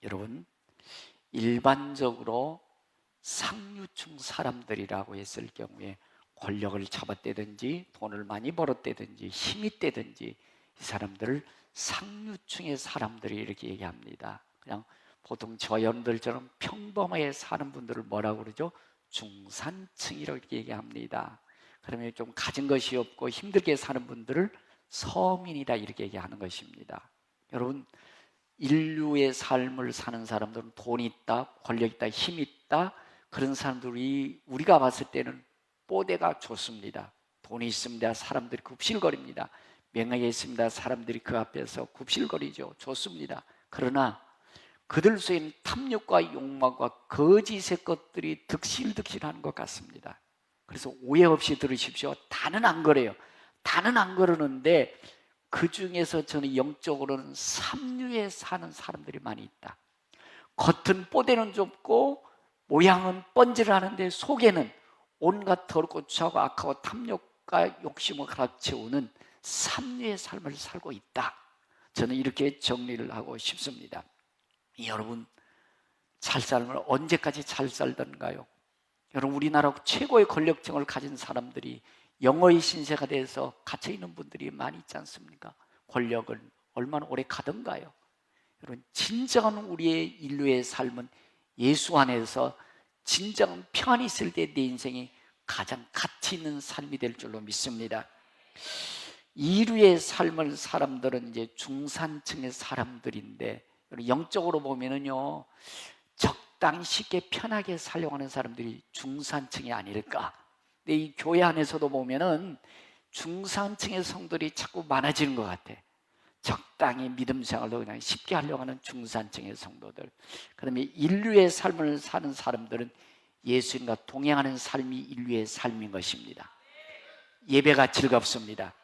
여러분, 일반적으로 상류층 사람들이라고 했을 경우에 권력을 잡았다든지 돈을 많이 벌었다든지 힘이 있다든지 이 사람들을 상류층의 사람들이 이렇게 얘기합니다. 그냥 보통 저 여러분들처럼 평범하게 사는 분들을 뭐라고 그러죠? 중산층이라고 이렇게 얘기합니다. 그러면 좀 가진 것이 없고 힘들게 사는 분들을 서민이다 이렇게 얘기하는 것입니다. 여러분, 인류의 삶을 사는 사람들은 돈이 있다, 권력 있다, 힘이 있다, 그런 사람들이 우리가 봤을 때는 뽀대가 좋습니다. 돈이 있습니다. 사람들이 굽실거립니다. 명예가 있습니다. 사람들이 그 앞에서 굽실거리죠. 좋습니다. 그러나 그들 속에는 탐욕과 욕망과 거짓의 것들이 득실득실하는 것 같습니다. 그래서 오해 없이 들으십시오. 다는 안 그래요. 다는 안 그러는데 그 중에서 저는 영적으로는 삼류에 사는 사람들이 많이 있다. 겉은 뽀대는 좁고 모양은 번지르하는데 속에는 온갖 더럽고 추하고 악하고 탐욕과 욕심을 갈아채우는 삼류의 삶을 살고 있다. 저는 이렇게 정리를 하고 싶습니다. 여러분, 잘 살면 언제까지 잘 살던가요? 여러분, 우리나라 최고의 권력층을 가진 사람들이 영어의 신세가 돼서 갇혀있는 분들이 많이 있지 않습니까? 권력을 얼마나 오래 가던가요? 여러분, 진정한 우리의 인류의 삶은 예수 안에서 진정한 평안이 있을 때 내 인생이 가장 가치 있는 삶이 될 줄로 믿습니다. 이류의 삶을 사람들은 이제 중산층의 사람들인데 영적으로 보면은요, 적당히 쉽게 편하게 살려고 하는 사람들이 중산층이 아닐까. 근데 이 교회 안에서도 보면은 중산층의 성도들이 자꾸 많아지는 것 같아. 적당히 믿음 생활도 그냥 쉽게 하려고 하는 중산층의 성도들. 그다음에 인류의 삶을 사는 사람들은 예수님과 동행하는 삶이 인류의 삶인 것입니다. 예배가 즐겁습니다.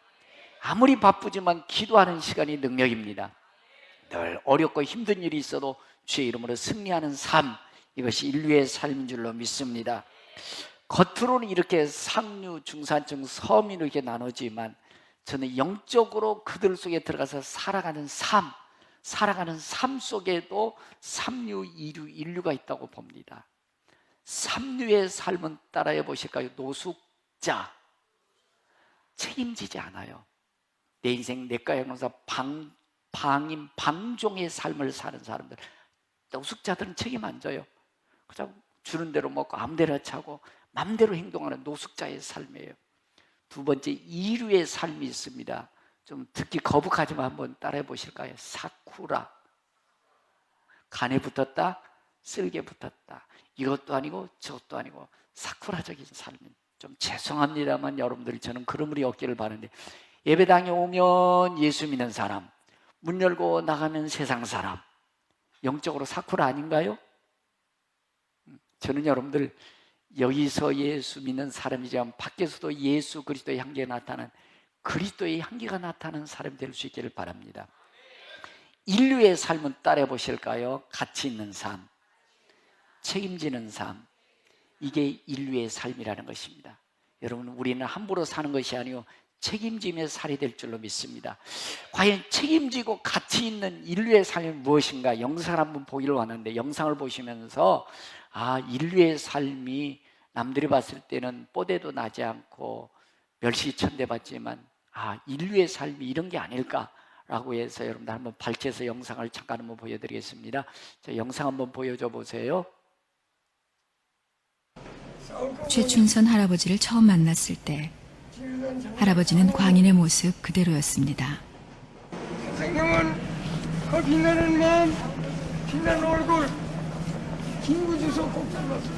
아무리 바쁘지만 기도하는 시간이 능력입니다. 늘 어렵고 힘든 일이 있어도 주의 이름으로 승리하는 삶, 이것이 인류의 삶인 줄로 믿습니다. 겉으로는 이렇게 상류, 중산층, 서민으로 이렇게 나누지만 저는 영적으로 그들 속에 들어가서 살아가는 삶 속에도 삼류, 이류, 인류가 있다고 봅니다. 삼류의 삶은 따라해 보실까요? 노숙자, 책임지지 않아요. 내 인생 내과 형사 방임, 방종의 삶을 사는 사람들, 노숙자들은 책임 안 져요. 그냥 주는 대로 먹고 아무데나 차고 마음대로 행동하는 노숙자의 삶이에요. 두 번째, 이류의 삶이 있습니다. 좀 듣기 거북하지만 한번 따라해 보실까요? 사쿠라. 간에 붙었다, 쓸개 붙었다. 이것도 아니고 저것도 아니고 사쿠라적인 삶. 좀 죄송합니다만 여러분들이 저는 그런 일이 없기를 바라는데, 예배당에 오면 예수 믿는 사람, 문 열고 나가면 세상 사람, 영적으로 사쿠라 아닌가요? 저는 여러분들 여기서 예수 믿는 사람이지만 밖에서도 예수 그리스도의 향기가 나타나는, 그리스도의 향기가 나타나는 사람이 될 수 있기를 바랍니다. 인류의 삶은 따라해 보실까요? 가치 있는 삶, 책임지는 삶, 이게 인류의 삶이라는 것입니다. 여러분, 우리는 함부로 사는 것이 아니고 책임지며 살이 될 줄로 믿습니다. 과연 책임지고 가치 있는 인류의 삶이 무엇인가? 영상을 한번 보기로 하는데, 영상을 보시면서 인류의 삶이 남들이 봤을 때는 뽀대도 나지 않고 멸시천대받지만 인류의 삶이 이런 게 아닐까라고 해서 여러분들 한번 밝혀서 영상을 잠깐 한번 보여드리겠습니다. 자, 영상 한번 보여줘 보세요. 최춘선 할아버지를 처음 만났을 때 할아버지는 광인의 모습 그대로였습니다. 선생님은 그 빛나는 마음, 빛나는 얼굴, 김구주소 꼭 잡았어.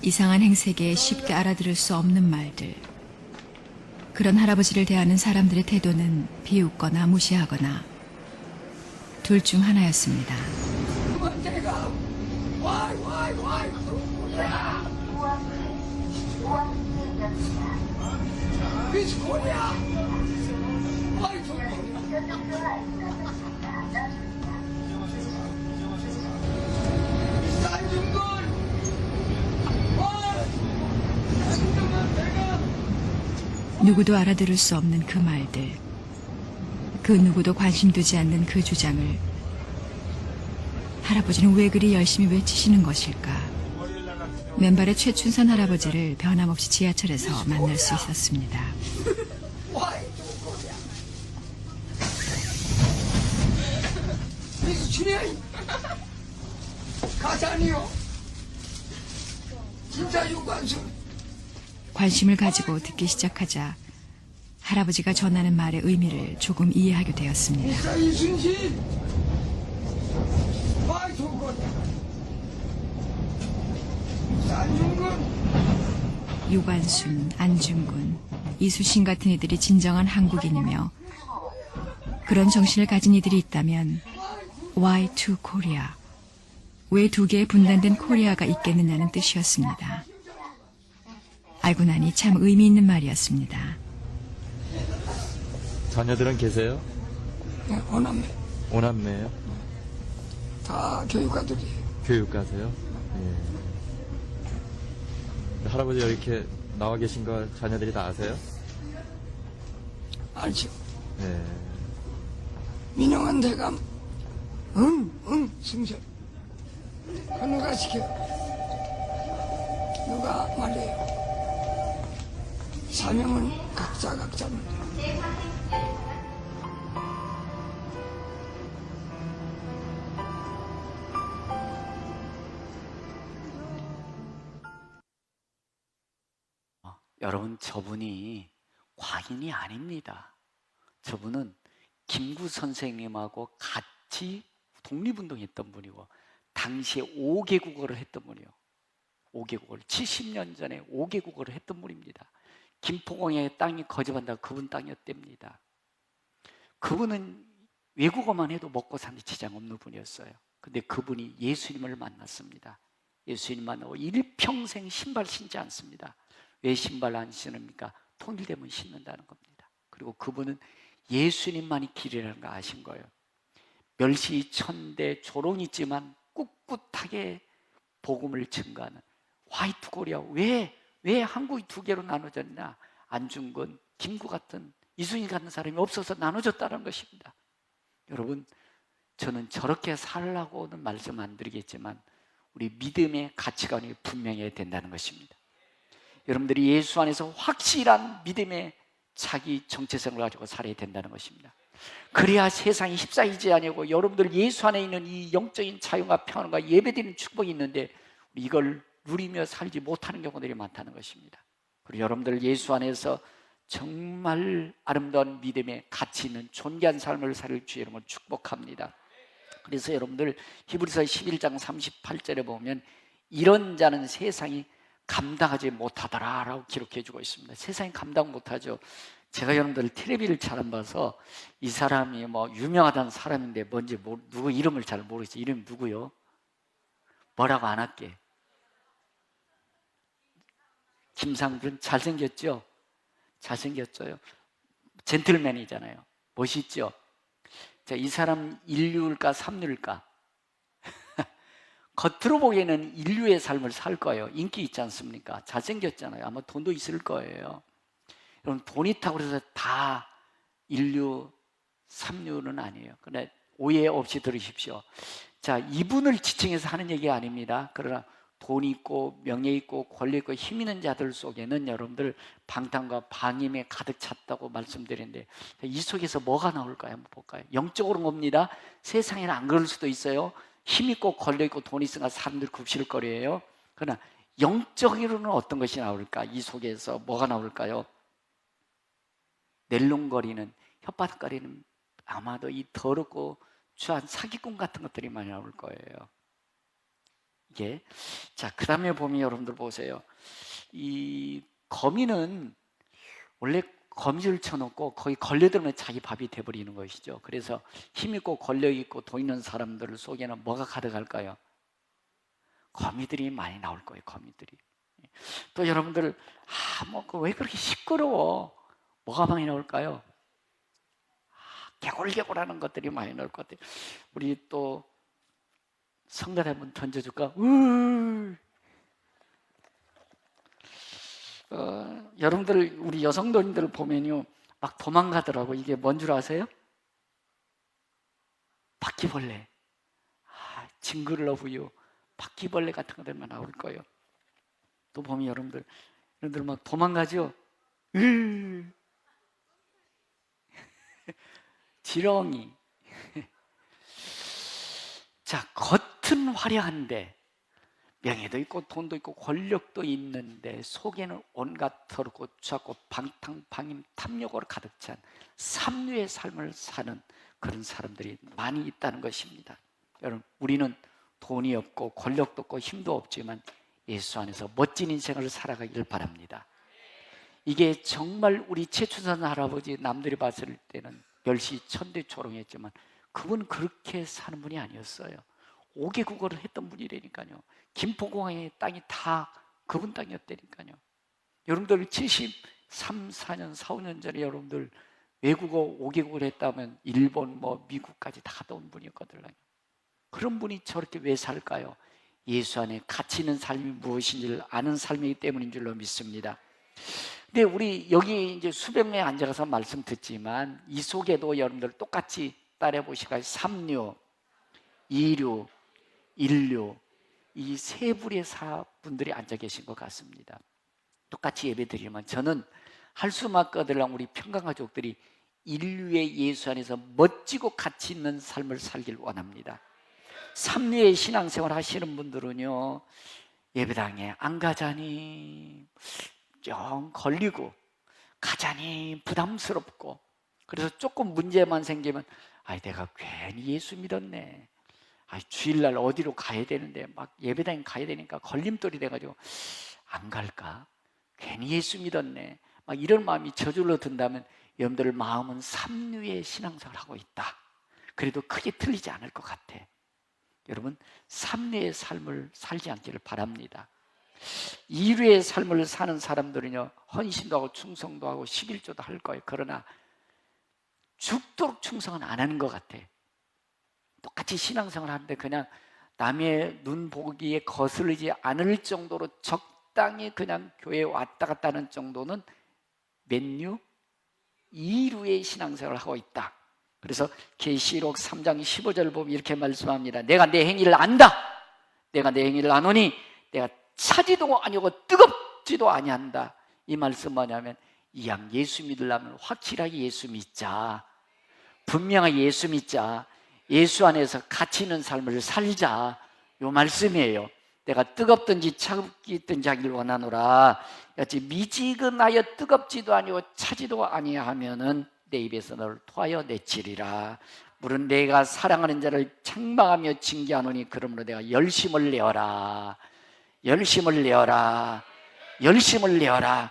이상한 행색에 쉽게 알아들을 수 없는 말들. 그런 할아버지를 대하는 사람들의 태도는 비웃거나 무시하거나 둘 중 하나였습니다. 내가 와이 미스 코리아 와이 누구도 알아들을 수 없는 그 말들, 그 누구도 관심 두지 않는 그 주장을 할아버지는 왜 그리 열심히 외치시는 것일까? 맨발의 최춘선 할아버지를 변함없이 지하철에서 만날 수 있었습니다. 그래서 준이 가자니요. 진짜 유관순. 관심을 가지고 듣기 시작하자 할아버지가 전하는 말의 의미를 조금 이해하게 되었습니다. 진짜 이순신. 많이 좋은 거냐. 안중근. 유관순, 안중근, 이수신 같은 이들이 진정한 한국인이며 그런 정신을 가진 이들이 있다면 Why to Korea? 왜 두 개의 분단된 코리아가 있겠느냐는 뜻이었습니다. 알고 나니 참 의미 있는 말이었습니다. 자녀들은 계세요? 네, 오남매. 오남매예요? 다 교육가들이에요. 교육가세요? 예. 할아버지가 이렇게 나와 계신 걸 자녀들이 다 아세요? 알죠. 예. 민영한 대감. 승선. 그 누가 시켜? 누가 말해요? 사명은 각자입니다. 여러분, 저분이 광인이 아닙니다. 저분은 김구 선생님하고 같이 독립운동했던 분이고 당시에 5개국어를 했던 분이요. 5개국어를 70년 전에 5개국어를 했던 분입니다. 김포공의 땅이 거접한다 그분 땅이었답니다. 그분은 외국어만 해도 먹고 사는 지장 없는 분이었어요. 근데 그분이 예수님을 만났습니다. 예수님 만나고 일평생 신발 신지 않습니다. 왜 신발 안 신습니까? 통일되면 신는다는 겁니다. 그리고 그분은 예수님만이 길이라는 거 아신 거예요. 멸시천대 조롱이지만 꿋꿋하게 복음을 증거하는 화이트 코리아. 왜 한국이 두 개로 나눠졌냐? 안중근, 김구 같은, 이순신 같은 사람이 없어서 나눠졌다는 것입니다. 여러분, 저는 저렇게 살라고는 말씀 안 드리겠지만 우리 믿음의 가치관이 분명해야 된다는 것입니다. 여러분들이 예수 안에서 확실한 믿음의 자기 정체성을 가지고 살아야 된다는 것입니다. 그래야 세상이 휩싸이지 아니고 여러분들 예수 안에 있는 이 영적인 자유와 평안과 예배드리는 축복이 있는데 이걸 누리며 살지 못하는 경우들이 많다는 것입니다. 그리고 여러분들 예수 안에서 정말 아름다운 믿음의 가치 있는 존귀한 삶을 살 주 여러분을 축복합니다. 그래서 여러분들 히브리서 11장 38절에 보면 이런 자는 세상이 감당하지 못하더라 라고 기록해주고 있습니다. 세상이 감당 못하죠. 제가 여러분들 텔레비를 잘 안 봐서 이 사람이 뭐 유명하다는 사람인데 뭔지 누구 이름을 잘 모르겠어요. 이름이 누구요? 뭐라고 안 할게. 김상준 잘생겼죠? 잘생겼어요. 젠틀맨이잖아요. 멋있죠? 자, 이 사람 인류일까 삼류일까? 겉으로 보기에는 인류의 삶을 살 거예요. 인기 있지 않습니까? 잘생겼잖아요. 아마 돈도 있을 거예요. 여러분, 돈 있다고 해서 다 인류 삼류는 아니에요. 그러나 오해 없이 들으십시오. 자, 이분을 지칭해서 하는 얘기가 아닙니다. 그러나 돈 있고 명예 있고 권리 있고 힘 있는 자들 속에는 여러분들 방탕과 방임에 가득 찼다고 말씀드렸는데 이 속에서 뭐가 나올까요? 한번 볼까요? 영적으로 봅니다. 세상에는 안 그럴 수도 있어요. 힘 있고 권리 있고 돈 있으니까 사람들 굽실거리예요. 그러나 영적으로는 어떤 것이 나올까? 이 속에서 뭐가 나올까요? 낼름거리는 혓바닥거리는 아마도 이 더럽고 추한 사기꾼 같은 것들이 많이 나올 거예요. 이게 자, 그 다음에 보면 여러분들 보세요. 이 거미는 원래 거미줄 쳐놓고 거기 걸려들면 자기 밥이 돼버리는 것이죠. 그래서 힘있고 권력있고 돈 있는 사람들 속에는 뭐가 가득할까요? 거미들이 많이 나올 거예요. 거미들이. 또 여러분들 왜 그렇게 시끄러워? 뭐가 많이 나올까요? 개골개골하는 것들이 많이 나올 것 같아요. 우리 또 성가대 한번 던져줄까? 여러분들 우리 여성도님들 보면요 막 도망가더라고. 이게 뭔 줄 아세요? 바퀴벌레. 징그러워요. 바퀴벌레 같은 것들만 나올 거예요. 또 보면 여러분들 막 도망가죠. 지렁이. 자, 겉은 화려한데 명예도 있고 돈도 있고 권력도 있는데 속에는 온갖 더럽고 추하고 방탕방임 탐욕으로 가득 찬 삼류의 삶을 사는 그런 사람들이 많이 있다는 것입니다. 여러분, 우리는 돈이 없고 권력도 없고 힘도 없지만 예수 안에서 멋진 인생을 살아가기를 바랍니다. 이게 정말 우리 최춘선 할아버지 남들이 봤을 때는 멸시 천대초롱했지만 그분은 그렇게 사는 분이 아니었어요. 5개국어를 했던 분이라니까요. 김포공항의 땅이 다 그분 땅이었다니까요. 여러분들 73, 4년, 4, 5년 전에 여러분들 외국어 5개국을 했다면 일본, 미국까지 다 갔다 온 분이었거든요. 그런 분이 저렇게 왜 살까요? 예수 안에 가치 있는 삶이 무엇인지를 아는 삶이기 때문인 줄로 믿습니다. 근데 우리 여기 이제 수백 명이 앉아서 말씀 듣지만 이 속에도 여러분들 똑같이 따라해 보시고 3류, 2류, 1류 이 세 부류의 분들이 앉아 계신 것 같습니다. 똑같이 예배 드리면 저는 할수막거들랑 우리 평강가족들이 인류의 예수 안에서 멋지고 가치 있는 삶을 살길 원합니다. 3류의 신앙생활 하시는 분들은요, 예배당에 안 가자니 좀 걸리고 가자니 부담스럽고, 그래서 조금 문제만 생기면 내가 괜히 예수 믿었네, 주일날 어디로 가야 되는데 막 예배당에 가야 되니까 걸림돌이 돼가지고 안 갈까, 괜히 예수 믿었네, 막 이런 마음이 저절로 든다면 여러분들 마음은 3류의 신앙생활을 하고 있다. 그래도 크게 틀리지 않을 것 같아. 여러분, 3류의 삶을 살지 않기를 바랍니다. 2류의 삶을 사는 사람들은요, 헌신도 하고 충성도 하고 11조도 할 거예요. 그러나 죽도록 충성은 안 하는 것 같아. 똑같이 신앙생활 하는데 그냥 남의 눈 보기에 거슬리지 않을 정도로 적당히 그냥 교회에 왔다 갔다 하는 정도는 몇 류? 2류의 신앙생활을 하고 있다. 그래서 계시록 3장 15절 보면 이렇게 말씀합니다. 내가 내 행위를 안다. 내가 내 행위를 아노니 내가 차지도 아니고 뜨겁지도 아니한다. 이 말씀 뭐냐면 이 양 예수 믿으려면 확실하게 예수 믿자. 분명하게 예수 믿자. 예수 안에서 가치 있는 삶을 살자. 이 말씀이에요. 내가 뜨겁든지 차갑든지 하길 원하노라. 같이 미지근하여 뜨겁지도 아니고 차지도 아니하면은 내 입에서 너를 토하여 내치리라. 물은 내가 사랑하는 자를 책망하며 징계하노니 그러므로 내가 열심을 내어라. 열심을 내어라. 열심을 내어라.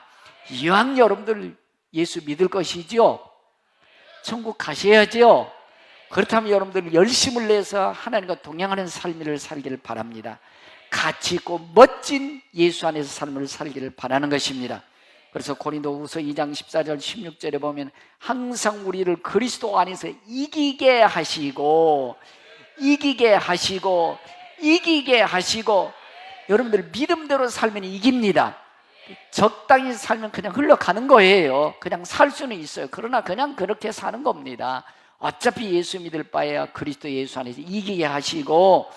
이왕 여러분들 예수 믿을 것이지요, 천국 가셔야죠. 그렇다면 여러분들 열심을 내서 하나님과 동행하는 삶을 살기를 바랍니다. 가치 있고 멋진 예수 안에서 삶을 살기를 바라는 것입니다. 그래서 고린도후서 2장 14절 16절에 보면 항상 우리를 그리스도 안에서 이기게 하시고 여러분들 믿음대로 살면 이깁니다. 적당히 살면 그냥 흘러가는 거예요. 그냥 살 수는 있어요. 그러나 그냥 그렇게 사는 겁니다. 어차피 예수 믿을 바에야 그리스도 예수 안에서 이기게 하시고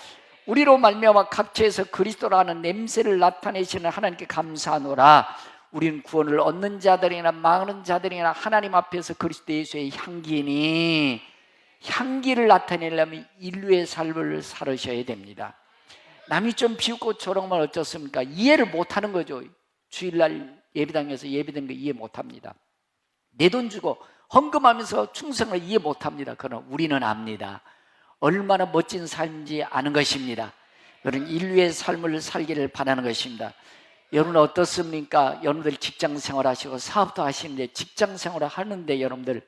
우리로 말미암아 각처에서 그리스도라는 냄새를 나타내시는 하나님께 감사하노라. 우리는 구원을 얻는 자들이나 망하는 자들이나 하나님 앞에서 그리스도 예수의 향기니, 향기를 나타내려면 인류의 삶을 살으셔야 됩니다. 남이 좀 비웃고 조롱만 어쩌습니까? 이해를 못하는 거죠. 주일날 예배당에서 예배된 거 이해 못합니다. 내 돈 주고 헌금하면서 충성을 이해 못합니다. 그러나 우리는 압니다. 얼마나 멋진 삶인지 아는 것입니다. 여러분, 인류의 삶을 살기를 바라는 것입니다. 여러분 어떻습니까? 여러분들 직장 생활하시고 사업도 하시는데 직장 생활을 하는데 여러분들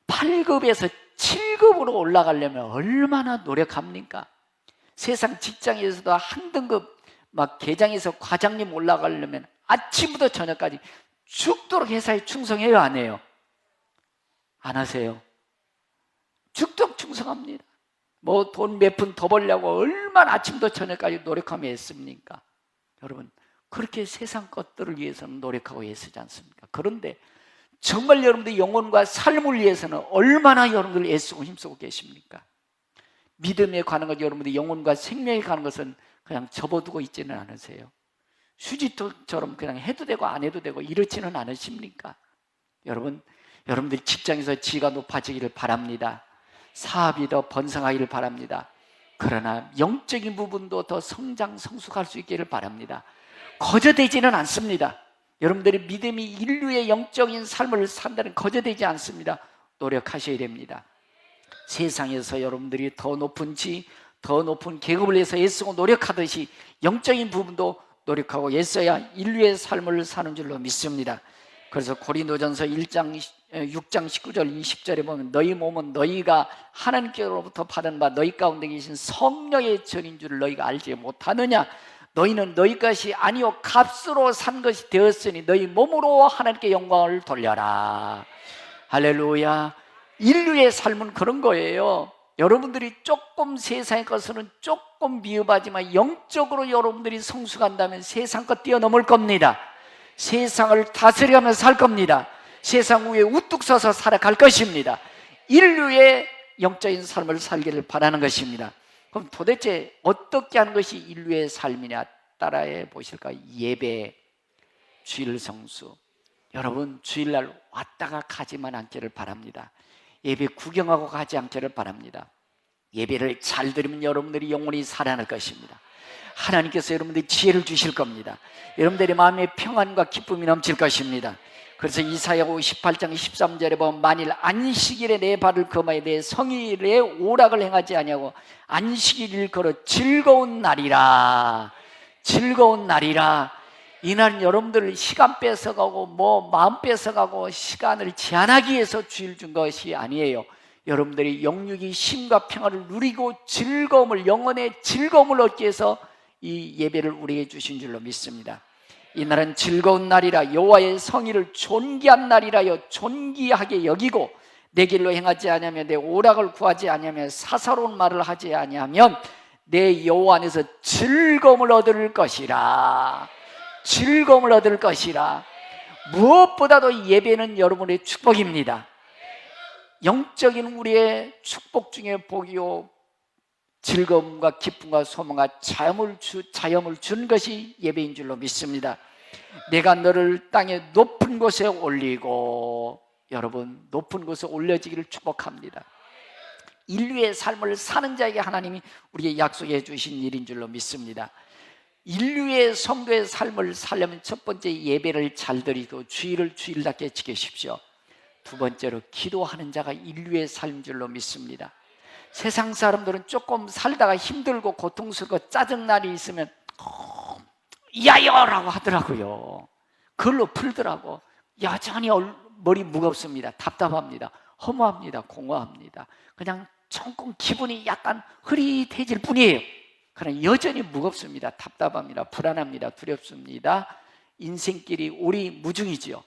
8급에서 7급으로 올라가려면 얼마나 노력합니까? 세상 직장에서도 한 등급 막 계장에서 과장님 올라가려면 아침부터 저녁까지 죽도록 회사에 충성해요, 안 해요? 안 하세요? 죽도록 충성합니다. 뭐 돈 몇 푼 더 벌려고 얼마나 아침부터 저녁까지 노력하며 했습니까? 여러분, 그렇게 세상 것들을 위해서는 노력하고 애쓰지 않습니까? 그런데 정말 여러분들 영혼과 삶을 위해서는 얼마나 여러분들 애쓰고 힘쓰고 계십니까? 믿음에 관한 것, 여러분들이 영혼과 생명에 관한 것은 그냥 접어두고 있지는 않으세요? 휴지처럼 그냥 해도 되고 안 해도 되고 이렇지는 않으십니까? 여러분들이 직장에서 지위가 높아지기를 바랍니다. 사업이 더 번성하기를 바랍니다. 그러나 영적인 부분도 더 성장, 성숙할 수 있기를 바랍니다. 거저되지는 않습니다. 여러분들의 믿음이 인류의 영적인 삶을 산다는 거저되지 않습니다. 노력하셔야 됩니다. 세상에서 여러분들이 더 높은 지, 더 높은 계급을 위해서 애쓰고 노력하듯이 영적인 부분도 노력하고 애써야 인류의 삶을 사는 줄로 믿습니다. 그래서 고린도전서 6장 19절 20절에 보면 너희 몸은 너희가 하나님께로부터 받은 바 너희 가운데 계신 성령의 전인 줄을 너희가 알지 못하느냐? 너희는 너희 것이 아니요 값으로 산 것이 되었으니 너희 몸으로 하나님께 영광을 돌려라. 할렐루야. 인류의 삶은 그런 거예요. 여러분들이 조금 세상의 것은 조금 미흡하지만 영적으로 여러분들이 성숙한다면 세상 것 뛰어넘을 겁니다. 세상을 다스려가면서 살 겁니다. 세상 위에 우뚝 서서 살아갈 것입니다. 인류의 영적인 삶을 살기를 바라는 것입니다. 그럼 도대체 어떻게 하는 것이 인류의 삶이냐? 따라해 보실까요? 예배, 주일 성수. 여러분 주일날 왔다가 가지만 않기를 바랍니다. 예배 구경하고 가지 않기를 바랍니다. 예배를 잘 드리면 여러분들이 영원히 살아날 것입니다. 하나님께서 여러분들이 지혜를 주실 겁니다. 여러분들의 마음에 평안과 기쁨이 넘칠 것입니다. 그래서 이사야 58장 13절에 보면 만일 안식일에 내 발을 금하여 내 성일에 오락을 행하지 아니하고 안식일을 걸어 즐거운 날이라. 즐거운 날이라. 이날은 여러분들 시간 뺏어가고 마음 뺏어가고 시간을 제한하기 위해서 주일 준 것이 아니에요. 여러분들이 영육이 쉼과 평화를 누리고 즐거움을, 영혼의 즐거움을 얻기 위해서 이 예배를 우리에게 주신 줄로 믿습니다. 이날은 즐거운 날이라. 여호와의 성의를 존귀한 날이라여 존귀하게 여기고 내 길로 행하지 아니하며 내 오락을 구하지 아니하며 사사로운 말을 하지 아니하면 내 여호와 안에서 즐거움을 얻을 것이라. 즐거움을 얻을 것이라. 무엇보다도 예배는 여러분의 축복입니다. 영적인 우리의 축복 중에 복이요 즐거움과 기쁨과 소망과 자염을 준 것이 예배인 줄로 믿습니다. 내가 너를 땅의 높은 곳에 올리고, 여러분 높은 곳에 올려지기를 축복합니다. 인류의 삶을 사는 자에게 하나님이 우리에게 약속해 주신 일인 줄로 믿습니다. 인류의 성도의 삶을 살려면 첫 번째 예배를 잘 드리고 주일을 주일답게 지키십시오. 두 번째로 기도하는 자가 인류의 삶인 줄로 믿습니다. 세상 사람들은 조금 살다가 힘들고 고통스럽고 짜증날이 있으면 야여라고 하더라고요. 그걸로 풀더라고. 여전히 머리 무겁습니다. 답답합니다. 허무합니다. 공허합니다. 그냥 조금 기분이 약간 흐릿해질 뿐이에요. 그러나 여전히 무겁습니다. 답답합니다. 불안합니다. 두렵습니다. 인생길이 오리무중이지요.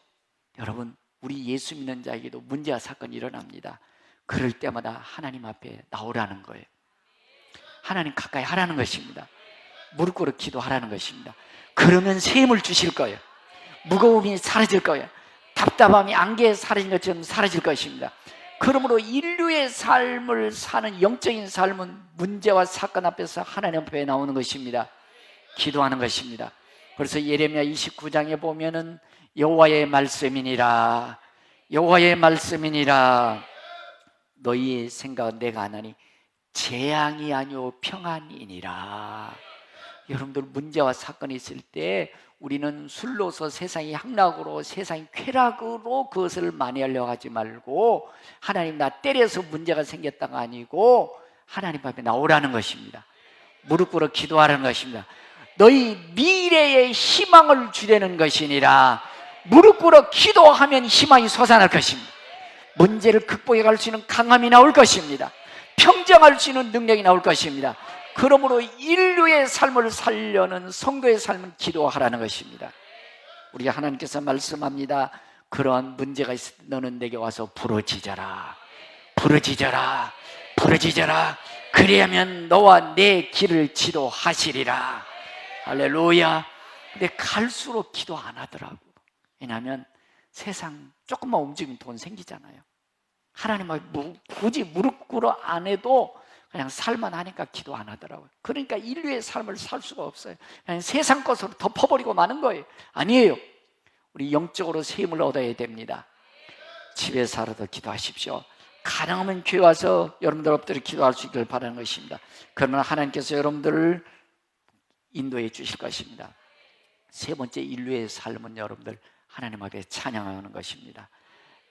여러분, 우리 예수 믿는 자에게도 문제와 사건이 일어납니다. 그럴 때마다 하나님 앞에 나오라는 거예요. 하나님 가까이 하라는 것입니다. 무릎 꿇어 기도하라는 것입니다. 그러면 셈을 주실 거예요. 무거움이 사라질 거예요. 답답함이 안개에 사라진 것처럼 사라질 것입니다. 그러므로 인류의 삶을 사는 영적인 삶은 문제와 사건 앞에서 하나님 앞에 나오는 것입니다. 기도하는 것입니다. 그래서 예레미야 29장에 보면은 여호와의 말씀이니라, 여호와의 말씀이니라. 너희의 생각은 내가 아나니 재앙이 아니오 평안이니라. 여러분들 문제와 사건이 있을 때 우리는 술로서 세상이 향락으로, 세상이 쾌락으로 그것을 만회하려고 하지 말고 하나님 나 때려서 문제가 생겼다가 아니고 하나님 앞에 나오라는 것입니다. 무릎 꿇어 기도하라는 것입니다. 너희 미래의 희망을 주려는 것이니라. 무릎 꿇어 기도하면 희망이 솟아날 것입니다. 문제를 극복해 갈 수 있는 강함이 나올 것입니다. 평정할 수 있는 능력이 나올 것입니다. 그러므로 인류의 삶을 살려는 성도의 삶은 기도하라는 것입니다. 우리가 하나님께서 말씀합니다. 그러한 문제가 있을 때 너는 내게 와서 부르짖어라. 부르짖어라. 부르짖어라. 그래야면 너와 내 길을 지도하시리라. 할렐루야. 근데 갈수록 기도 안 하더라고. 왜냐하면 세상 조금만 움직이면 돈 생기잖아요. 하나님 앞에 굳이 무릎 꿇어 안 해도 그냥 살만 하니까 기도 안 하더라고요. 그러니까 인류의 삶을 살 수가 없어요. 그냥 세상 것으로 덮어버리고 마는 거예요. 아니에요. 우리 영적으로 셈을 얻어야 됩니다. 집에 살아도 기도하십시오. 가능하면 교회 와서 여러분들 엎드려 기도할 수 있기를 바라는 것입니다. 그러면 하나님께서 여러분들을 인도해 주실 것입니다. 세 번째, 인류의 삶은 여러분들 하나님 앞에 찬양하는 것입니다.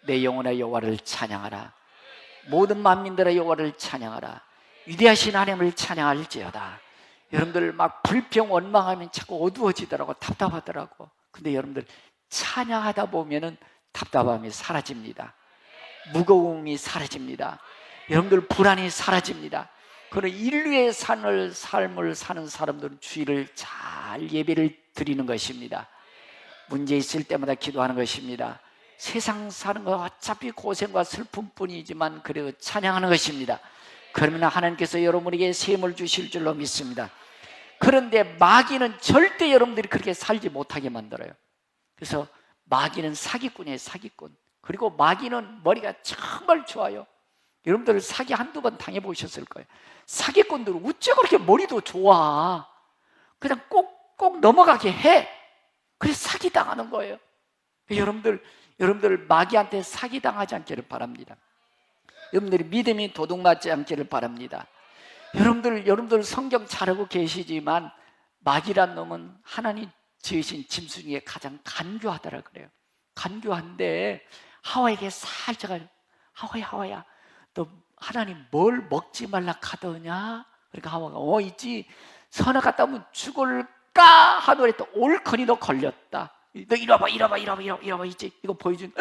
내 영혼아 여호와를 찬양하라. 모든 만민들아 여호와를 찬양하라. 위대하신 하나님을 찬양할지어다. 여러분들 막 불평 원망하면 자꾸 어두워지더라고, 답답하더라고. 근데 여러분들 찬양하다 보면은 답답함이 사라집니다. 무거움이 사라집니다. 여러분들 불안이 사라집니다. 그런 인류의 삶을 사는 사람들은 주일을 잘 예배를 드리는 것입니다. 문제 있을 때마다 기도하는 것입니다. 세상 사는 건 어차피 고생과 슬픔뿐이지만 그래도 찬양하는 것입니다. 그러면 하나님께서 여러분에게 셈을 주실 줄로 믿습니다. 그런데 마귀는 절대 여러분들이 그렇게 살지 못하게 만들어요. 그래서 마귀는 사기꾼이에요, 사기꾼. 그리고 마귀는 머리가 정말 좋아요. 여러분들 사기 한두 번 당해보셨을 거예요. 사기꾼들은 어째 그렇게 머리도 좋아. 그냥 꼭꼭 넘어가게 해. 그래서 사기당하는 거예요. 여러분들 마귀한테 사기당하지 않기를 바랍니다. 여러분들이 믿음이 도둑맞지 않기를 바랍니다. 여러분들 성경 잘하고 계시지만 마귀란 놈은 하나님 지으신 짐승 중에 가장 간교하더라 그래요. 간교한데 하와에게 살짝 하와야 너 하나님 뭘 먹지 말라 카더냐? 그러니까 하와가 있지. 선악 갔다 오면 죽을까 하더니 또 올커니 너 걸렸다. 너 이리 와봐 있지. 이거 보여준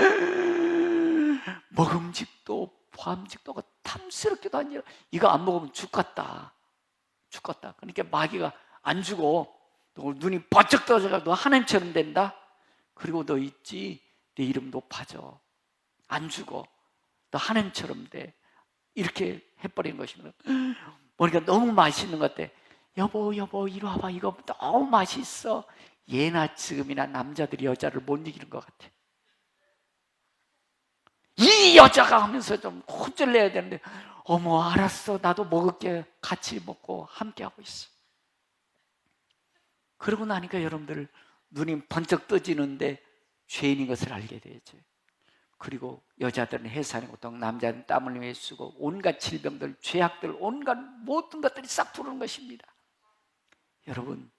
먹음직도 보암직도 탐스럽기도 하니 이거 안 먹으면 죽겠다. 그러니까 마귀가 안 죽어. 너 눈이 번쩍 떠져가 너 하나님처럼 된다. 그리고 너 있지. 내 이름 높아져. 안 죽어. 너 하나님처럼 돼. 이렇게 해버리는 것입니다. 머리가 너무 맛있는 것 같아. 여보 이리 와봐. 이거 너무 맛있어. 예나 지금이나 남자들이 여자를 못 이기는 것 같아. 이 여자가 하면서 좀 혼쭐 내야 되는데 어머 알았어 나도 먹을게. 같이 먹고 함께 하고 있어. 그러고 나니까 여러분들 눈이 번쩍 떠지는데 죄인인 것을 알게 되죠. 그리고 여자들은 해산의 고통, 남자는 땀 흘리며 쓰고 온갖 질병들, 죄악들, 온갖 모든 것들이 싹 부르는 것입니다. 여러분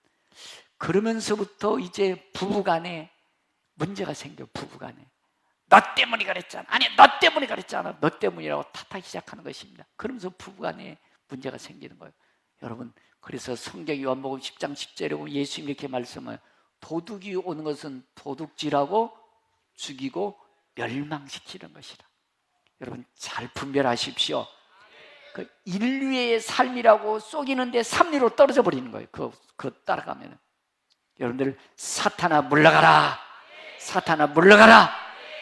그러면서부터 이제 부부간에 문제가 생겨. 부부간에 너 때문에 그랬잖아. 아니 너 때문에 그랬잖아. 너 때문이라고 탓하기 시작하는 것입니다. 그러면서 부부간에 문제가 생기는 거예요. 여러분 그래서 성경 요한복음 10장 10절에 보면 예수님이 이렇게 말씀해요. 도둑이 오는 것은 도둑질하고 죽이고 멸망시키는 것이다. 여러분 잘 분별하십시오. 그 인류의 삶이라고 속이는데 삼리로 떨어져 버리는 거예요. 그거 따라가면 여러분들 사탄아 물러가라. 사탄아 물러가라.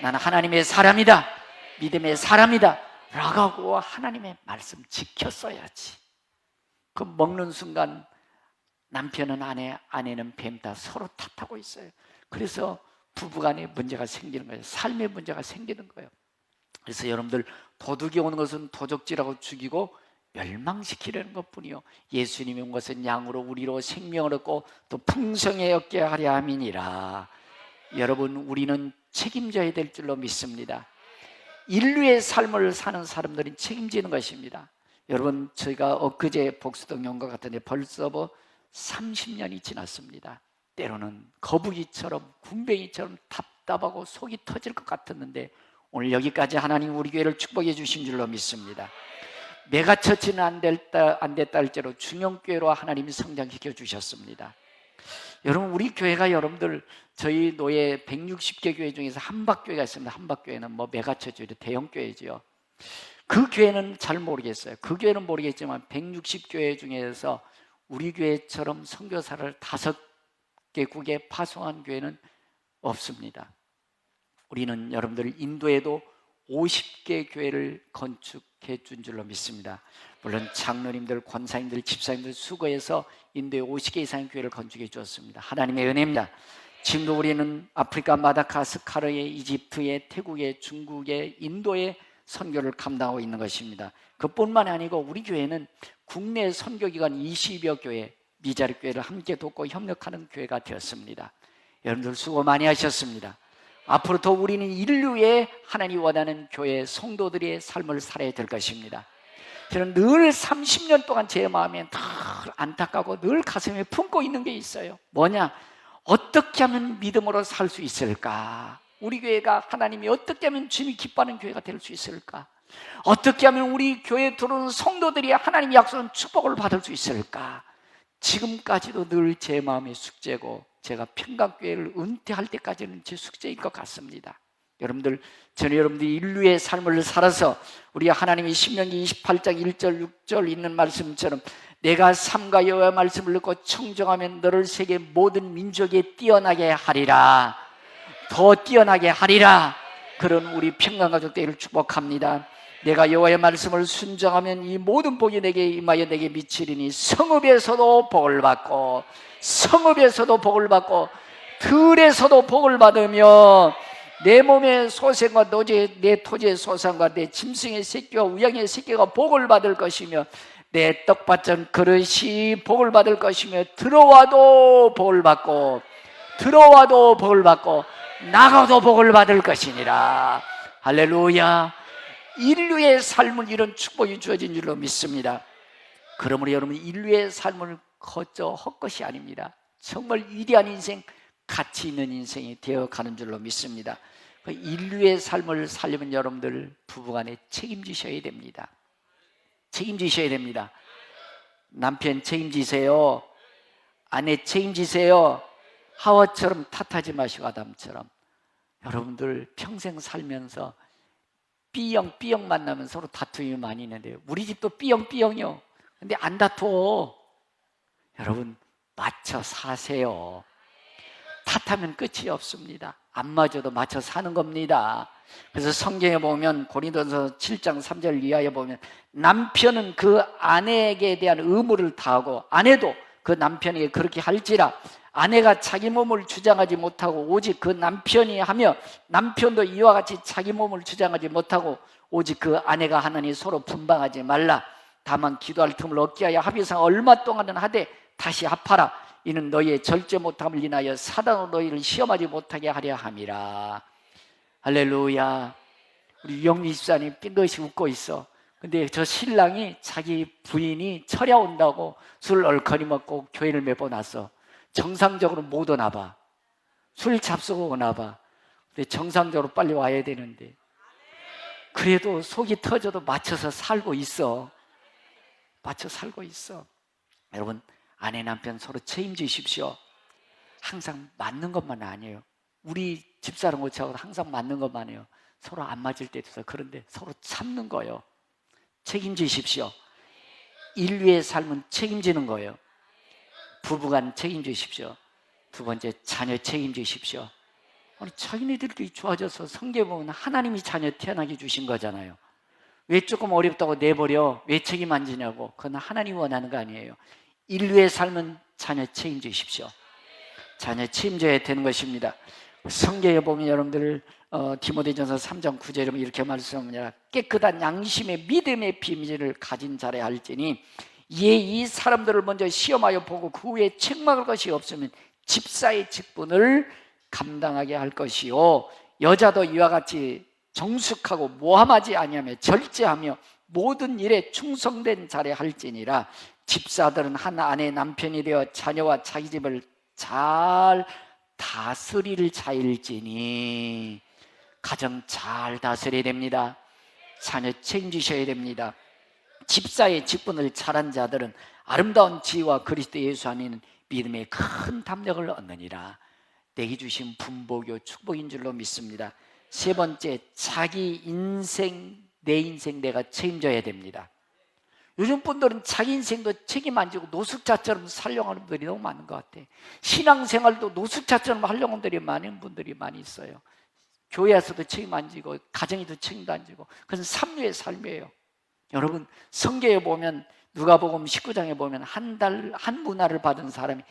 나는 하나님의 사람이다. 믿음의 사람이다. 라고 하나님의 말씀 지켰어야지. 그 먹는 순간 남편은 아내, 아내는 뱀 다 서로 탓하고 있어요. 그래서 부부간에 문제가 생기는 거예요. 삶의 문제가 생기는 거예요. 그래서 여러분들 도둑이 오는 것은 도적질하고 죽이고 멸망시키려는 것뿐이요 예수님이 온 것은 양으로 우리로 생명을 얻고 또 풍성히 얻게 하려 함이니라. 여러분 우리는 책임져야 될 줄로 믿습니다. 인류의 삶을 사는 사람들은 책임지는 것입니다. 여러분 저희가 엊그제 복수동 연가 같은데 벌써 30년이 지났습니다. 때로는 거북이처럼 군뱅이처럼 답답하고 속이 터질 것 같았는데 오늘 여기까지 하나님 우리 교회를 축복해 주신 줄로 믿습니다. 메가처치는 안 됐다 할지라도 중형교회로 하나님이 성장시켜 주셨습니다. 여러분 우리 교회가 여러분들 저희 노예 160개 교회 중에서 한박교회가 있습니다. 한박교회는 메가처치 대형교회지요. 그 교회는 잘 모르겠어요. 그 교회는 모르겠지만 160교회 중에서 우리 교회처럼 선교사를 5개국에 파송한 교회는 없습니다. 우리는 여러분들 인도에도 50개 교회를 건축해 준 줄로 믿습니다. 물론 장로님들, 권사님들, 집사님들 수고해서 인도에 50개 이상의 교회를 건축해 주었습니다. 하나님의 은혜입니다. 지금도 우리는 아프리카 마다가스카르에, 이집트에, 태국에, 중국에, 인도에 선교를 감당하고 있는 것입니다. 그뿐만이 아니고 우리 교회는 국내 선교기관 20여 교회, 미자립 교회를 함께 돕고 협력하는 교회가 되었습니다. 여러분들 수고 많이 하셨습니다. 앞으로 더 우리는 인류의 하나님이 원하는 교회 성도들의 삶을 살아야 될 것입니다. 저는 늘 30년 동안 제 마음에 늘 안타깝고 늘 가슴에 품고 있는 게 있어요. 뭐냐? 어떻게 하면 믿음으로 살 수 있을까? 우리 교회가 하나님이 어떻게 하면 주님이 기뻐하는 교회가 될 수 있을까? 어떻게 하면 우리 교회에 들어오는 성도들이 하나님의 약속한 축복을 받을 수 있을까? 지금까지도 늘 제 마음의 숙제고 제가 평강교회를 은퇴할 때까지는 제 숙제일 것 같습니다. 여러분들, 저는 여러분들이 인류의 삶을 살아서 우리 하나님이 신명기 28장 1절 6절 있는 말씀처럼 내가 삼가 여호와의 말씀을 듣고 청정하면 너를 세계 모든 민족에 뛰어나게 하리라. 더 뛰어나게 하리라. 그런 우리 평강가족 되기를 축복합니다. 내가 여호와의 말씀을 순종하면 이 모든 복이 내게 임하여 내게 미치리니 성읍에서도 복을 받고 성읍에서도 복을 받고 들에서도 복을 받으며 내 몸의 소생과 내 토지의 소산과 내 짐승의 새끼와 우양의 새끼가 복을 받을 것이며 내 떡받은 그릇이 복을 받을 것이며 들어와도 복을 받고 들어와도 복을 받고 나가도 복을 받을 것이니라. 할렐루야. 인류의 삶은 이런 축복이 주어진 줄로 믿습니다. 그러므로 여러분, 인류의 삶을 거저 헛것이 아닙니다. 정말 위대한 인생, 가치 있는 인생이 되어가는 줄로 믿습니다. 인류의 삶을 살려면 여러분들 부부간에 책임지셔야 됩니다. 책임지셔야 됩니다. 남편 책임지세요. 아내 책임지세요. 하와처럼 탓하지 마시고 아담처럼. 여러분들 평생 살면서 B형 만나면 서로 다툼이 많이 있는데요. 우리 집도 B형이요. 근데 안 다투어. 여러분, 맞춰 사세요. 탓하면 끝이 없습니다. 안 맞아도 맞춰 사는 겁니다. 그래서 성경에 보면 고린도서 7장 3절 이하에 보면 남편은 그 아내에게 대한 의무를 다하고 아내도 그 남편에게 그렇게 할지라 아내가 자기 몸을 주장하지 못하고 오직 그 남편이 하며 남편도 이와 같이 자기 몸을 주장하지 못하고 오직 그 아내가 하느니 서로 분방하지 말라. 다만 기도할 틈을 얻게 하여 합의상 얼마 동안은 하되 다시 합하라. 이는 너희의 절제 못함을 인하여 사단으로 너희를 시험하지 못하게 하려 함이라. 할렐루야. 우리 영미 집사님 빙긋이 웃고 있어. 근데 저 신랑이 자기 부인이 철야 온다고 술 얼커니 먹고 교회를 몇 번 왔어. 정상적으로 못 오나 봐. 술 잡수고 오나 봐. 근데 정상적으로 빨리 와야 되는데 그래도 속이 터져도 맞춰서 살고 있어. 맞춰 살고 있어. 여러분, 아내 남편 서로 책임지십시오. 항상 맞는 것만 아니에요. 우리 집사람 오차하고 항상 맞는 것만 해요. 서로 안 맞을 때도 있어요. 그런데 서로 참는 거예요. 책임지십시오. 인류의 삶은 책임지는 거예요. 부부간 책임지십시오. 두 번째, 자녀 책임지십시오. 아니, 자기네들끼리 좋아져서 성경에 보면 하나님이 자녀 태어나게 주신 거잖아요. 왜 조금 어렵다고 내버려? 왜 책임 안 지냐고? 그건 하나님이 원하는 거 아니에요. 인류의 삶은 자녀 책임지십시오. 자녀 책임져야 되는 것입니다. 성경에 보면 여러분들 디모데전서 3장 9절에 이렇게 말씀합니다. 깨끗한 양심의 믿음의 비밀을 가진 자라 할지니 이에 이 사람들을 먼저 시험하여 보고 그 후에 책망할 것이 없으면 집사의 직분을 감당하게 할 것이요 여자도 이와 같이 정숙하고 모함하지 아니하며 절제하며 모든 일에 충성된 자라 할지니라. 집사들은 한 아내 남편이 되어 자녀와 자기 집을 잘 다스릴 자일지니. 가정 잘 다스려야 됩니다. 자녀 책임지셔야 됩니다. 집사의 직분을 잘한 자들은 아름다운 지혜와 그리스도 예수 안에는 믿음의 큰 담력을 얻느니라. 내게 주신 분복요 축복인 줄로 믿습니다. 세 번째, 자기 인생, 내 인생 내가 책임져야 됩니다. 요즘 분들은 자기 인생도 책임 안 지고 노숙자처럼 살려고 하는 분들이 너무 많은 것 같아요. 신앙생활도 노숙자처럼 하려고 하는 분들이 많은 분들이 많이 있어요. 교회에서도 책임 안 지고 가정에도 책임도 안 지고 그것은 삼류의 삶이에요. 여러분, 성경에 보면 누가복음 19장에 보면 한 문화를 받은 사람이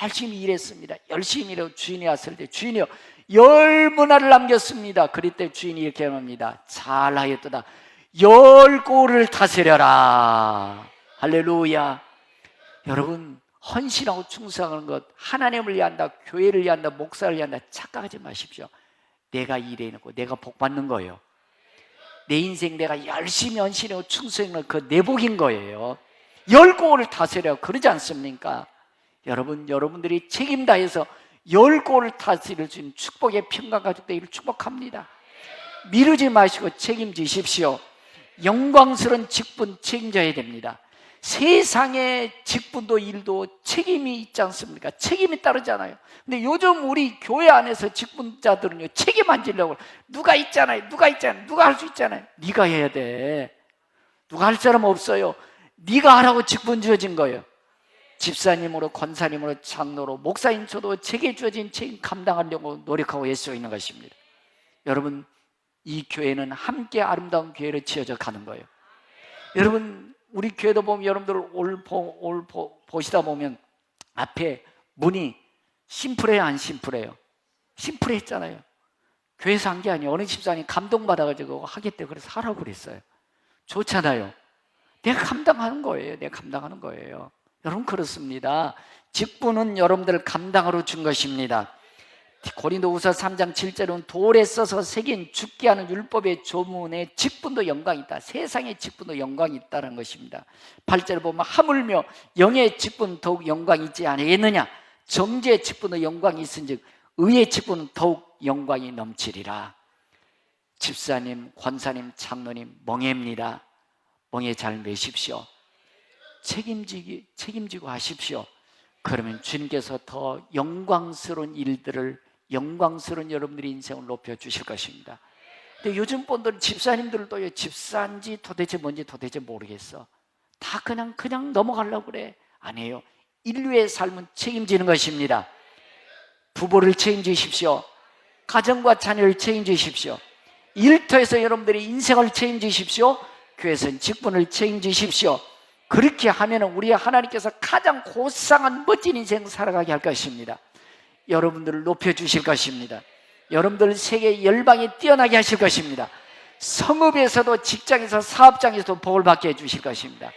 열심히 일했습니다. 열심히 일하고 주인이 왔을 때 주인이여 열 문화를 남겼습니다. 그럴 때 주인이 이렇게 말합니다. 잘하였도다. 열 고을을 다스려라. 할렐루야. 여러분, 헌신하고 충성하는 것, 하나님을 위한다, 교회를 위한다, 목사를 위한다 착각하지 마십시오. 내가 일해놓고 내가 복 받는 거예요. 내 인생 내가 열심히 헌신하고 충성하는 그 내 복인 거예요. 열 고을을 다스려 그러지 않습니까? 여러분들이 책임 다해서 열 고을을 다스릴 수 있는 축복의 평강 가족 되기를 축복합니다. 미루지 마시고 책임지십시오. 영광스러운 직분 책임져야 됩니다. 세상의 직분도 일도 책임이 있지 않습니까? 책임이 따르잖아요. 근데 요즘 우리 교회 안에서 직분자들은요, 책임 안 지려고 누가 있잖아요. 누가 할 수 있잖아요. 네가 해야 돼. 누가 할 사람 없어요. 네가 하라고 직분 주어진 거예요. 집사님으로, 권사님으로, 장로로, 목사인 저도 제게 주어진 책임 감당하려고 노력하고 애쓰고 있는 것입니다. 여러분, 이 교회는 함께 아름다운 교회로 지어져 가는 거예요. 여러분, 우리 교회도 보면 여러분들 보시다 보면 앞에 문이 심플해요, 안 심플해요? 심플했잖아요. 교회에서 한 게 아니에요. 어느 집사님 감동받아가지고 하겠대. 그래서 하라고 그랬어요. 좋잖아요. 내가 감당하는 거예요. 여러분, 그렇습니다. 직분은 여러분들 감당하러 준 것입니다. 고린도후서 3장 7절은 돌에 써서 새긴 죽게 하는 율법의 조문에 직분도 영광이 있다. 세상의 직분도 영광이 있다는 것입니다. 8절을 보면 하물며 영의 직분 더욱 영광이 있지 아니겠느냐. 정죄의 직분도 영광이 있은즉 의의 직분은 더욱 영광이 넘치리라. 집사님, 권사님, 장로님 멍해입니다. 멍에 잘 매십시오. 책임지고 하십시오. 그러면 주님께서 더 영광스러운 일들을, 영광스러운 여러분들의 인생을 높여주실 것입니다. 근데 요즘 분들은 집사님들도 집사인지 도대체 뭔지 도대체 모르겠어. 다 그냥 넘어가려고 그래. 아니에요. 인류의 삶은 책임지는 것입니다. 부부를 책임지십시오. 가정과 자녀를 책임지십시오. 일터에서 여러분들의 인생을 책임지십시오. 교회에서는 직분을 책임지십시오. 그렇게 하면 우리 하나님께서 가장 고상한 멋진 인생 살아가게 할 것입니다. 여러분들을 높여주실 것입니다. 여러분들 세계 열방에 뛰어나게 하실 것입니다. 성읍에서도, 직장에서, 사업장에서도 복을 받게 해주실 것입니다.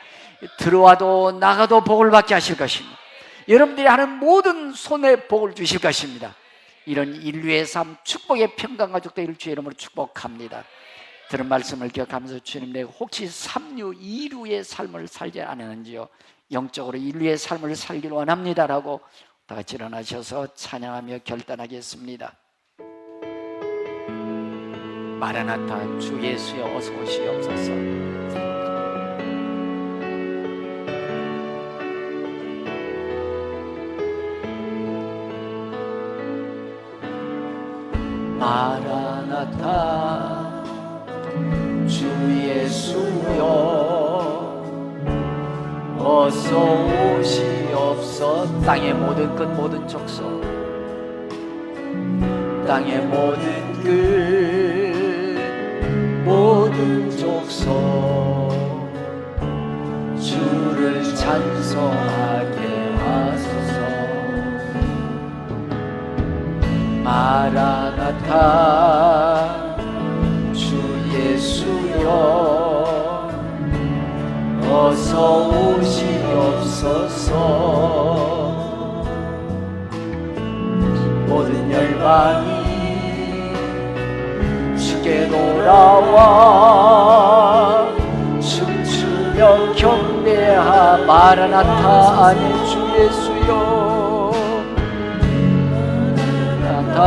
들어와도 나가도 복을 받게 하실 것입니다. 여러분들이 하는 모든 손에 복을 주실 것입니다. 이런 인류의 삶, 축복의 평강 가족 되기를 주의 이름으로 축복합니다. 들은 말씀을 기억하면서 주님, 내가 혹시 삼류, 이류의 삶을 살지 않았는지요? 영적으로 인류의 삶을 살기를 원합니다라고 다 같이 일어나셔서 찬양하며 결단하겠습니다. 마라나타, 주 예수여 어서 오시옵소서. 마라나타, 주 예수여 어서 오시옵소서. 땅의 모든 끝, 모든 족속, 땅의 모든 끝, 모든 족속, 주를 찬송하게 하소서. 마라나타, 예수여 어서 오시옵소서. 모든 열방이 주께 돌아와 춤추며 경배하. 마라나타, 아멘. 주 예수여 마라나타,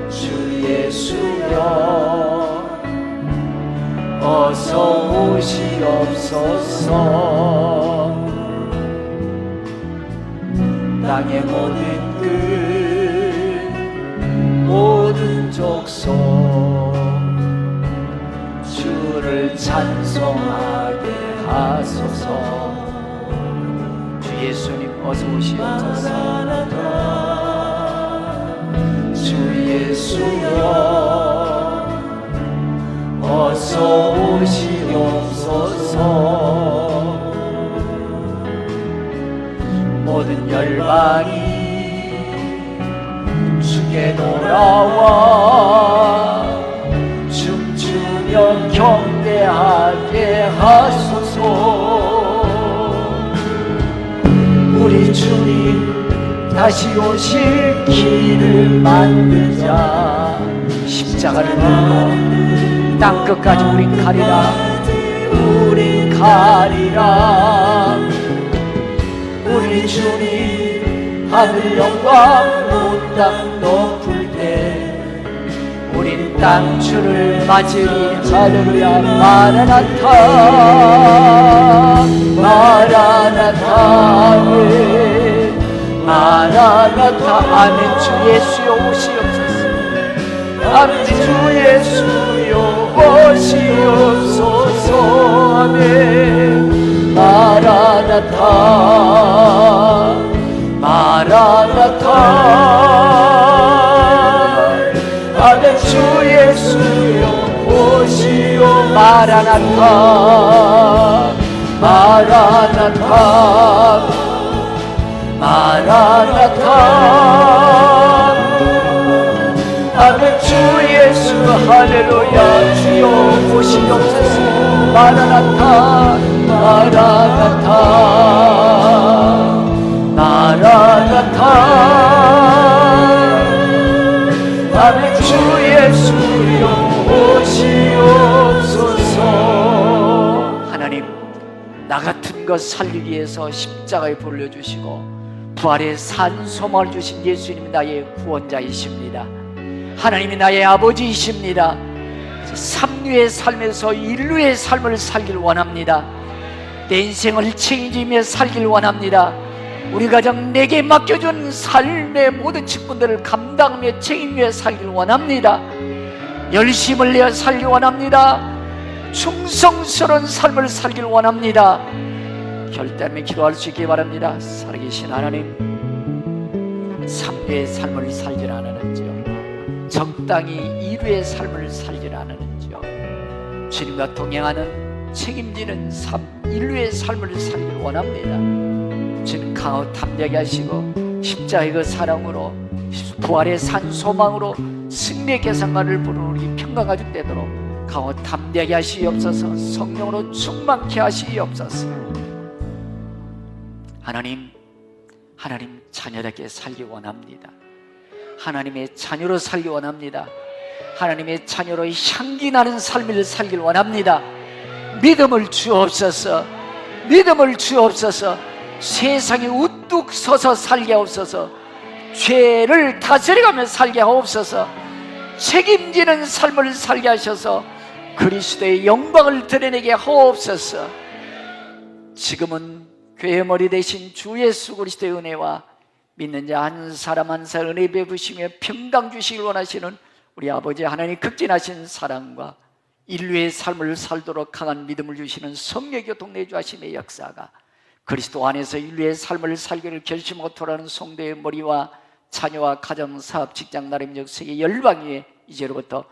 주 예수여 어서 오시옵소서. 땅의 모든 끝, 모든 족속, 주를 찬송하게 하소서. 주 예수님 어서 오시옵소서. 주 예수여 어서 오시옵소서. 모든 열방이 주께 돌아와 춤추며 경배하게 하소서. 우리 주님 다시 오실 길을 만들자. 십자가를 들고 땅끝까지 우린 가리라. 우린 가리라. 우리 주님 하늘 영광 온 땅 높을 때 우린 땅주를 맞으리. 할렐루야. 마라나타 마라나타 마라나타. 아멘. 주 예수여 오시옵소서. 아멘. 주 예수여 오시옵소서. 아멘. 마라나타 마라나타. 아멘. 주 예수여 오시오. 마라나타 마라나타 마라나타. 아멘. 주 예수 할렐루야. 주여 오시옵소서. 마라나타 마라나타 마라나타. 아멘. 주 예수여 오시옵소서. 하나님, 나 같은 것 살리기 위해서 십자가에 불려주시고 부활의 산 소망을 주신 예수님이 나의 구원자이십니다. 하나님이 나의 아버지이십니다. 삼류의 삶에서 인류의 삶을 살길 원합니다. 내 인생을 책임지며 살길 원합니다. 우리 가정 내게 맡겨준 삶의 모든 직분들을 감당하며 책임져 살길 원합니다. 열심을 내어 살길 원합니다. 충성스러운 삶을 살길 원합니다. 결단하며 기도할 수 있기 바랍니다. 살아계신 하나님, 삼류의 삶을 살질 않았는지요. 적당히 이루의 삶을 살질 않았는지요. 주님과 동행하는 책임지는 삶, 인류의 삶을 살길 원합니다. 주님 강하고 담대하게 하시고 십자가의 그 사랑으로 부활의 산 소망으로 승리의 계산관을 부르는 우리 평강가족 되도록 강하고 담대하게 하시옵소서. 성령으로 충만케 하시옵소서. 하나님 자녀답게 살기 원합니다. 하나님의 자녀로 살기 원합니다. 하나님의 자녀로 향기 나는 삶을 살길 원합니다. 믿음을 주옵소서. 믿음을 주옵소서. 세상에 우뚝 서서 살게 하옵소서. 죄를 다스려가며 살게 하옵소서. 책임지는 삶을 살게 하셔서 그리스도의 영광을 드러내게 하옵소서. 지금은 교회 머리 대신 주 예수 그리스도의 은혜와 믿는 자 한 사람 한 사람 은혜 베푸시며 평강 주시길 원하시는 우리 아버지 하나님 극진하신 사랑과 인류의 삶을 살도록 강한 믿음을 주시는 성령의 교통 내주하심의 역사가 그리스도 안에서 인류의 삶을 살기를 결심하고 돌아가는 성도의 머리와 자녀와 가정, 사업, 직장, 나라민족, 세계 열방 위에 이제로부터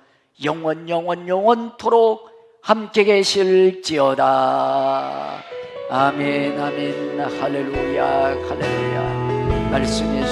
영원토록 함께 계실지어다. 아멘 아멘. 할렐루야 할렐루야. 말씀의